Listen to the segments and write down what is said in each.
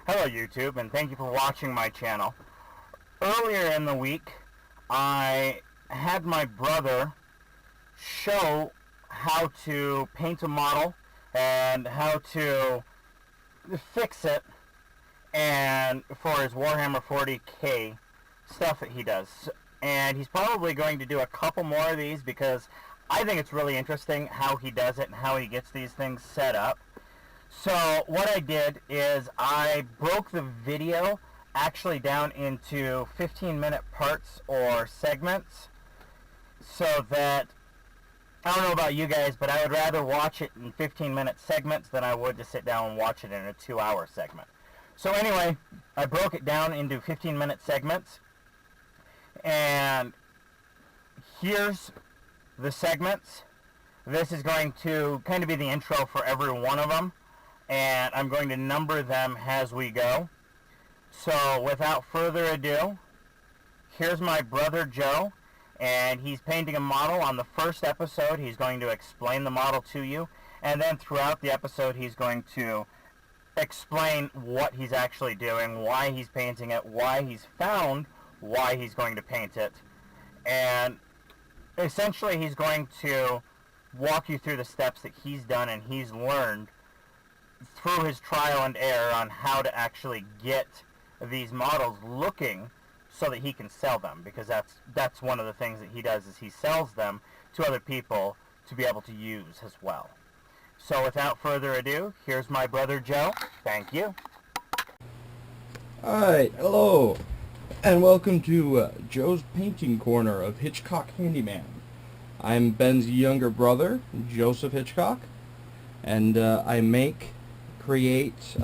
Hello YouTube, and thank you for watching my channel. Earlier in the week, I had my brother show how to paint a model and how to fix it and for his Warhammer 40k stuff that he does. And he's probably going to do a couple more of these because I think it's really interesting how he does it and how he gets these things set up. So what I did is I broke the video actually down into 15-minute parts or segments so that, I don't know about you guys, but I would rather watch it in 15-minute segments than I would to sit down and watch it in a 2-hour segment. So anyway, I broke it down into 15-minute segments, and here's the segments. This is going to kind of be the intro for every one of them, and I'm going to number them as we go. So without further ado, here's my brother Joe, and he's painting a model. On the first episode, he's going to explain the model to you, and then throughout the episode, he's going to explain what he's actually doing, why he's painting it, why he's found why he's going to paint it, and essentially he's going to walk you through the steps that he's done and he's learned through his trial and error on how to actually get these models looking so that he can sell them, because that's one of the things that he does, is he sells them to other people to be able to use as well. So without further ado, here's my brother Joe. Thank you. Alright, hello, and welcome to Joe's Painting Corner of Hitchcock Handyman. I'm Ben's younger brother, Joseph Hitchcock, and I create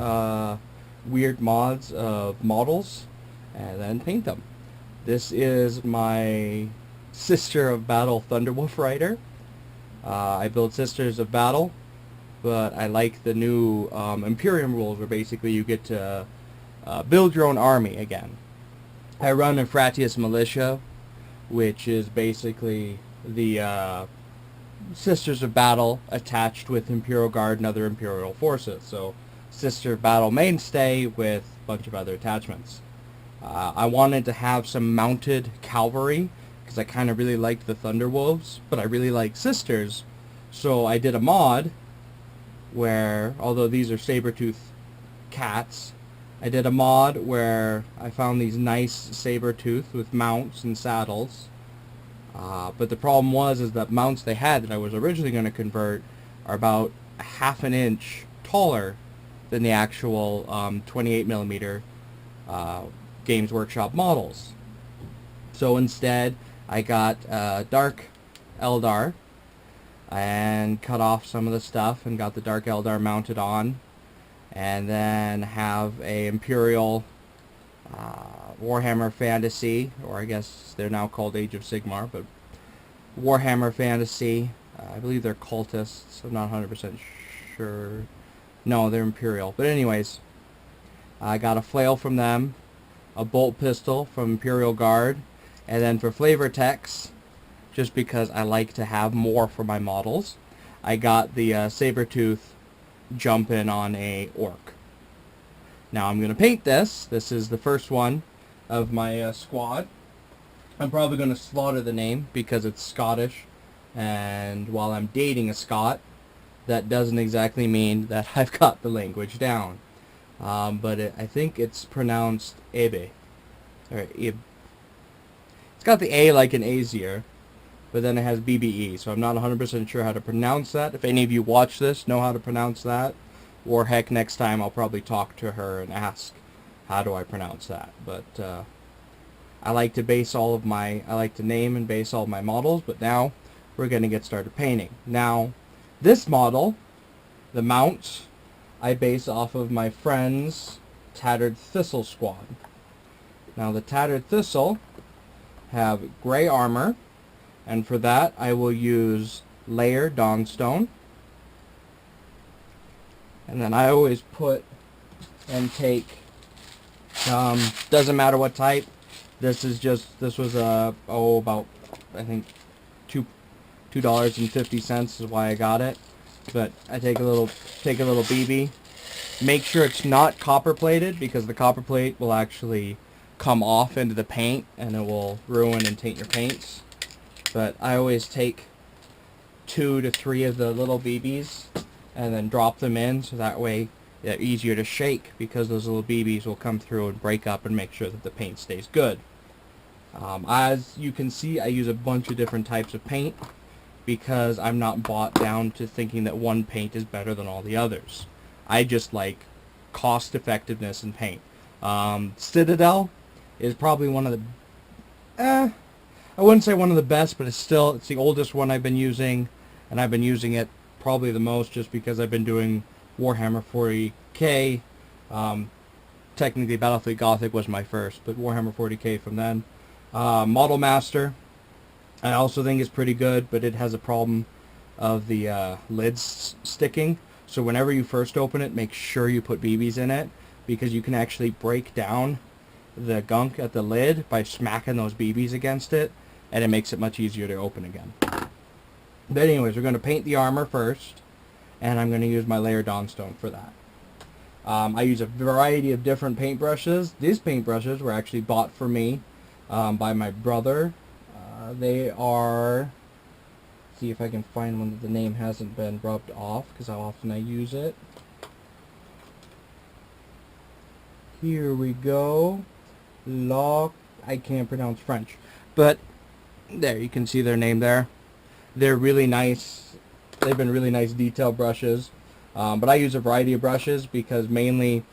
weird mods of models and then paint them. This is my Sister of Battle Thunderwolf Rider. I build Sisters of Battle, but I like the new Imperium rules where basically you get to build your own army again. I run a Fratius Militia, which is basically the Sisters of Battle attached with Imperial Guard and other Imperial forces. So Sister of Battle mainstay with a bunch of other attachments. I wanted to have some mounted cavalry because I kind of really liked the Thunderwolves, but I really like Sisters. So I did a mod where, although these are saber-tooth cats, I did a mod where I found these nice saber-tooth with mounts and saddles. But the problem is that mounts they had that I was originally going to convert are about a half an inch taller than the actual 28mm Games Workshop models. So instead, I got Dark Eldar and cut off some of the stuff and got the Dark Eldar mounted on, and then have a Imperial Warhammer Fantasy, or I guess they're now called Age of Sigmar, but Warhammer Fantasy. I believe they're cultists. I'm not 100% sure. No, they're Imperial. But anyways, I got a flail from them, a bolt pistol from Imperial Guard, and then for flavor text, just because I like to have more for my models, I got the saber-tooth jumping on a orc. Now I'm going to paint this. This is the first one of my squad. I'm probably going to slaughter the name because it's Scottish, and while I'm dating a Scot, that doesn't exactly mean that I've got the language down. But I think it's pronounced Ebe. Or Ib. It's got the A like an Azier, but then it has BBE, so I'm not 100% sure how to pronounce that. If any of you watch this know how to pronounce that, or heck, next time I'll probably talk to her and ask, how do I pronounce that? But I like to name and base all of my models, but now we're going to get started painting. Now, this model, the mounts, I base off of my friend's Tattered Thistle squad. Now, the Tattered Thistle have gray armor, and for that I will use Layer Dawnstone. And then I always put and take, doesn't matter what type. This was about, I think, $2.50 is why I got it. But I take a little BB, Make sure it's not copper plated, because the copper plate will actually come off into the paint and it will ruin and taint your paints. But I always take 2 to 3 of the little BBs and then drop them in, so that way they're easier to shake, because those little BBs will come through and break up and make sure that the paint stays good. As you can see, I use a bunch of different types of paint because I'm not bought down to thinking that one paint is better than all the others. I just like cost effectiveness in paint. Citadel is probably one of the, I wouldn't say one of the best, but it's the oldest one I've been using, and I've been using it probably the most just because I've been doing Warhammer 40k. Technically Battlefleet Gothic was my first, but Warhammer 40k from then. Model Master, I also think is pretty good, but it has a problem of the lids sticking. So whenever you first open it, make sure you put BBs in it, because you can actually break down the gunk at the lid by smacking those BBs against it, and it makes it much easier to open again. But anyways, we're going to paint the armor first, and I'm going to use my Layer Dawnstone for that. I use a variety of different paintbrushes. These paintbrushes were actually bought for me by my brother. They are, see if I can find one that the name hasn't been rubbed off, because how often I use it. Here we go. I can't pronounce French, but there, you can see their name there. They're really nice. They've been really nice detail brushes. But I use a variety of brushes, because mainly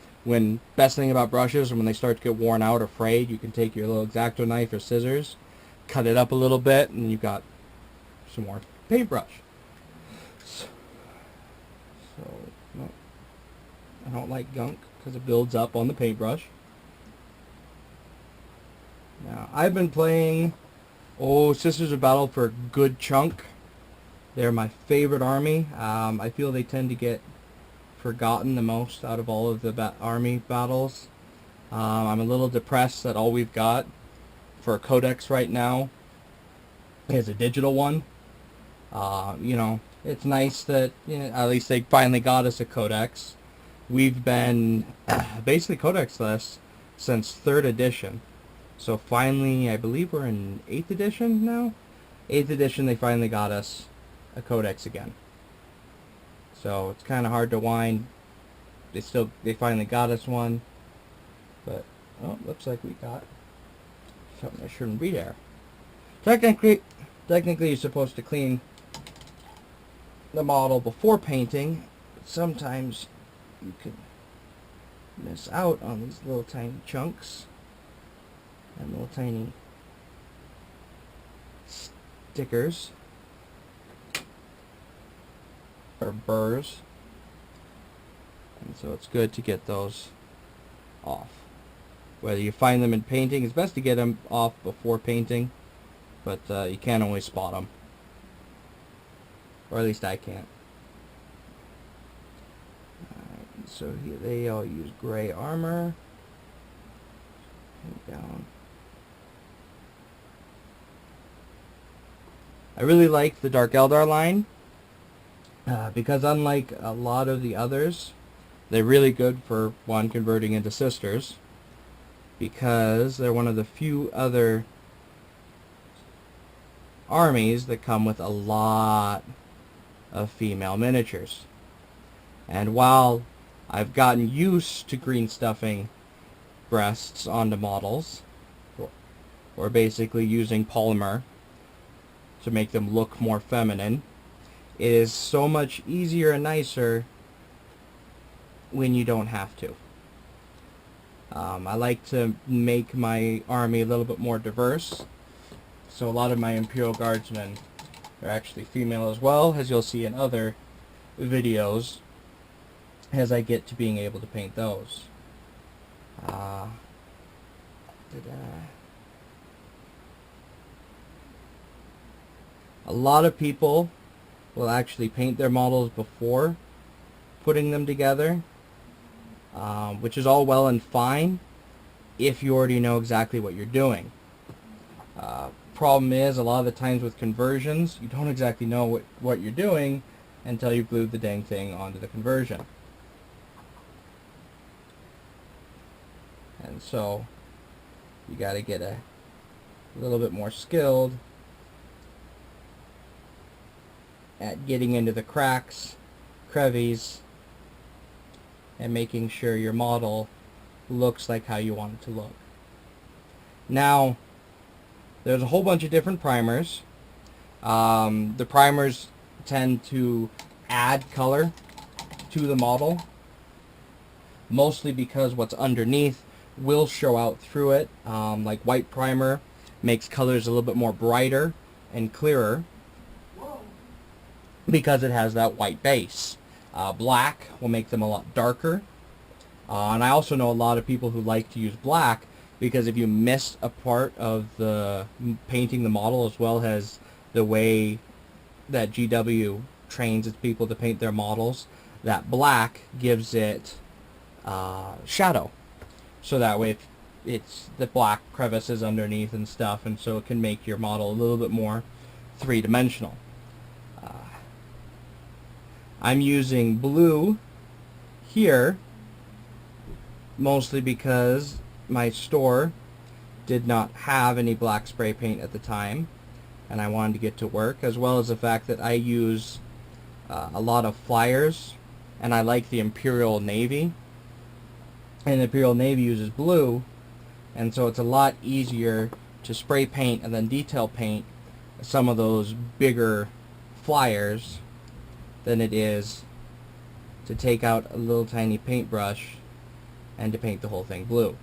best thing about brushes, when they start to get worn out or frayed, you can take your little X-Acto knife or scissors, cut it up a little bit, and you've got some more paintbrush. So no, I don't like gunk because it builds up on the paintbrush. Now, I've been playing Sisters of Battle for a good chunk. They're my favorite army. I feel they tend to get forgotten the most out of all of the army battles. I'm a little depressed that all we've got for a codex right now is a digital one. You know, it's nice that, you know, at least they finally got us a codex. We've been basically codex-less since 3rd edition. So finally, I believe we're in 8th edition now? 8th edition, they finally got us a codex again. So it's kind of hard to whine. They finally got us one. But, oh, looks like we got something that shouldn't be there. Technically you're supposed to clean the model before painting, but sometimes you can miss out on these little tiny chunks and little tiny stickers or burrs, and so it's good to get those off. Whether you find them in painting, it's best to get them off before painting, but you can't always spot them, or at least I can't. Alright, so here they all use gray armor. Down. I really like the Dark Eldar line, because unlike a lot of the others, they're really good for, one, converting into sisters, because they're one of the few other armies that come with a lot of female miniatures. And while I've gotten used to green stuffing breasts onto models, or basically using polymer to make them look more feminine, it is so much easier and nicer when you don't have to. I like to make my army a little bit more diverse, so a lot of my Imperial Guardsmen are actually female as well, as you'll see in other videos as I get to being able to paint those. A lot of people will actually paint their models before putting them together, which is all well and fine if you already know exactly what you're doing. Problem is, a lot of the times with conversions, you don't exactly know what you're doing until you've glued the dang thing onto the conversion. And so you got to get a little bit more skilled at getting into the cracks, crevices, and making sure your model looks like how you want it to look. Now, there's a whole bunch of different primers. The primers tend to add color to the model, mostly because what's underneath will show out through it. Like white primer makes colors a little bit more brighter and clearer because it has that white base. Black will make them a lot darker. And I also know a lot of people who like to use black because if you miss a part of the painting the model, as well as the way that GW trains its people to paint their models, that black gives it shadow. So that way it's the black crevices underneath and stuff, and so it can make your model a little bit more three-dimensional. I'm using blue here mostly because my store did not have any black spray paint at the time, and I wanted to get to work, as well as the fact that I use a lot of flyers, and I like the Imperial Navy, and the Imperial Navy uses blue, and so it's a lot easier to spray paint and then detail paint some of those bigger flyers than it is to take out a little tiny paintbrush and to paint the whole thing blue.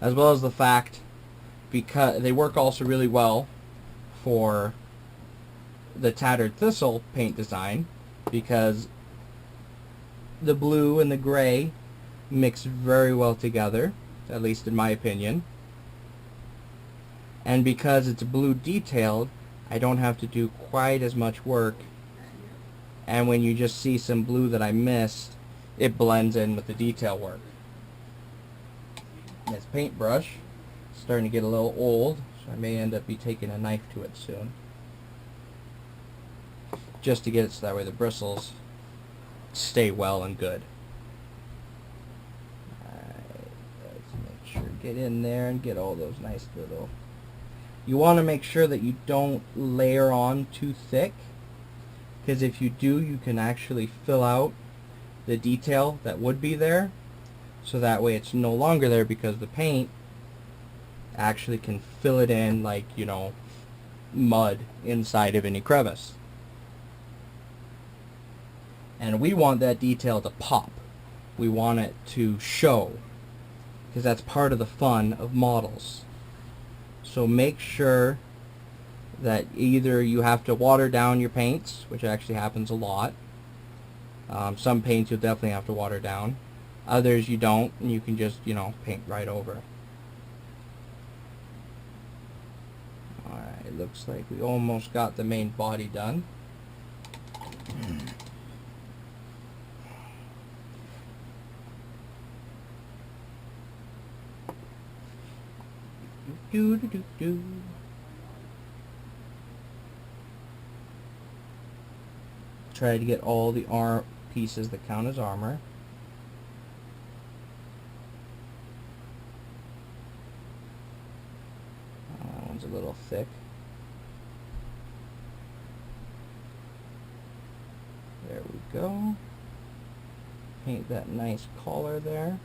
As well as the fact, because they work also really well for the Tattered Thistle paint design, because the blue and the gray mix very well together, at least in my opinion. And because it's blue detailed, I don't have to do quite as much work, and when you just see some blue that I missed, it blends in with the detail work. This paintbrush is starting to get a little old, so I may end up taking a knife to it soon, just to get it so that way the bristles stay well and good. Alright, let's make sure, get in there and get all those nice little... You want to make sure that you don't layer on too thick, because if you do, you can actually fill out the detail that would be there, so that way it's no longer there, because the paint actually can fill it in like, you know, mud inside of any crevice. And we want that detail to pop. We want it to show, because that's part of the fun of models. So make sure that either you have to water down your paints, which actually happens a lot. Some paints you'll definitely have to water down. Others you don't, and you can just, you know, paint right over. Alright, it looks like we almost got the main body done. Do do do do. Try to get all the arm pieces that count as armor. That one's a little thick. There we go. Paint that nice collar there.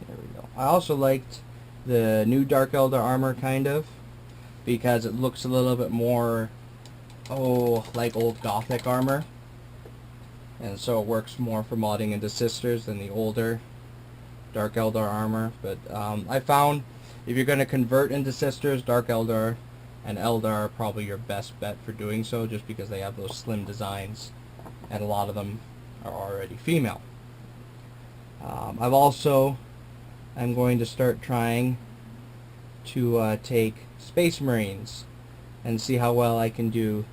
There we go. I also liked the new Dark Eldar armor, kind of, because it looks a little bit more, like old Gothic armor, and so it works more for modding into Sisters than the older Dark Eldar armor. But I found if you're going to convert into Sisters, Dark Eldar and Eldar are probably your best bet for doing so, just because they have those slim designs, and a lot of them are already female. I'm going to start trying to take Space Marines and see how well I can do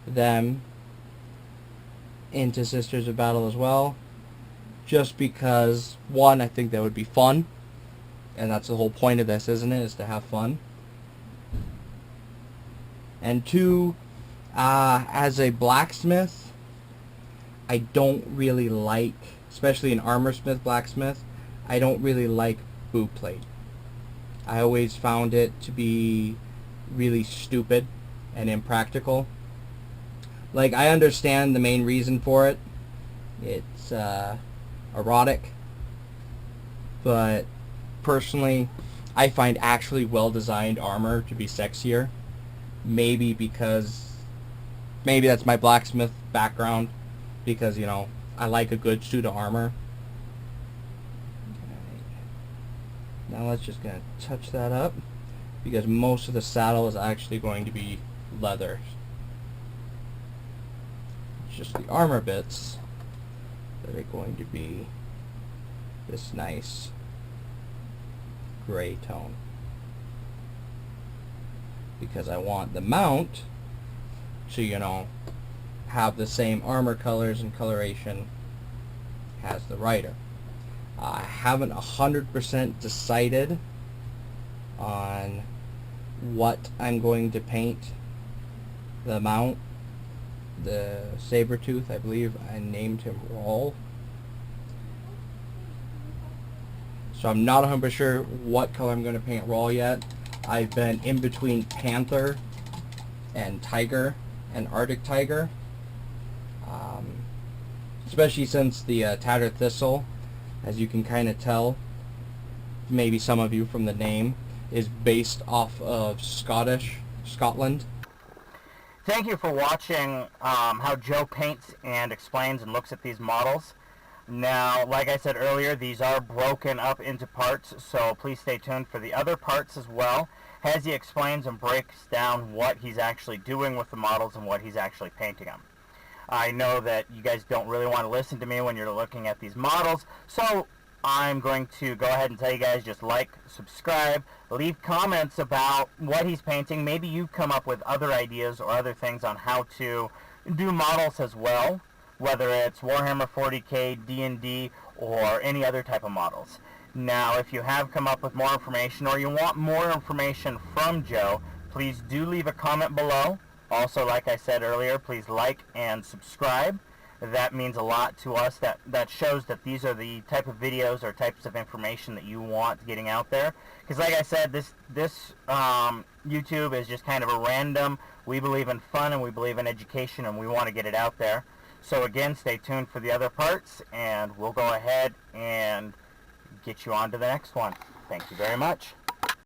them into Sisters of Battle as well, just because, one, I think that would be fun, and that's the whole point of this, isn't it, is to have fun, and two, as a blacksmith, I don't really like, especially in armorsmith, blacksmith, I don't really like boot plate. I always found it to be really stupid and impractical. Like, I understand the main reason for it. It's erotic. But personally, I find actually well-designed armor to be sexier. Maybe that's my blacksmith background. Because, you know, I like a good suit of armor. Now let's just gonna touch that up, because most of the saddle is actually going to be leather. It's just the armor bits that are going to be this nice gray tone, because I want the mount to, you know, have the same armor colors and coloration as the rider. I haven't 100% decided on what I'm going to paint the mount. The Sabertooth, I believe I named him Rawl. So I'm not 100% sure what color I'm going to paint Rawl yet. I've been in between Panther and Tiger and Arctic Tiger. Especially since the Tattered Thistle, as you can kind of tell, maybe some of you from the name, is based off of Scotland. Thank you for watching how Joe paints and explains and looks at these models. Now, like I said earlier, these are broken up into parts, so please stay tuned for the other parts as well, as he explains and breaks down what he's actually doing with the models and what he's actually painting them. I know that you guys don't really want to listen to me when you're looking at these models, so I'm going to go ahead and tell you guys, just like, subscribe, leave comments about what he's painting. Maybe you've come up with other ideas or other things on how to do models as well, whether it's Warhammer 40k, D&D, or any other type of models. Now, if you have come up with more information or you want more information from Joe, please do leave a comment below. Also, like I said earlier, please like and subscribe. That means a lot to us. That shows that these are the type of videos or types of information that you want getting out there. Because like I said, this YouTube is just kind of a random. We believe in fun and we believe in education, and we want to get it out there. So again, stay tuned for the other parts, and we'll go ahead and get you on to the next one. Thank you very much.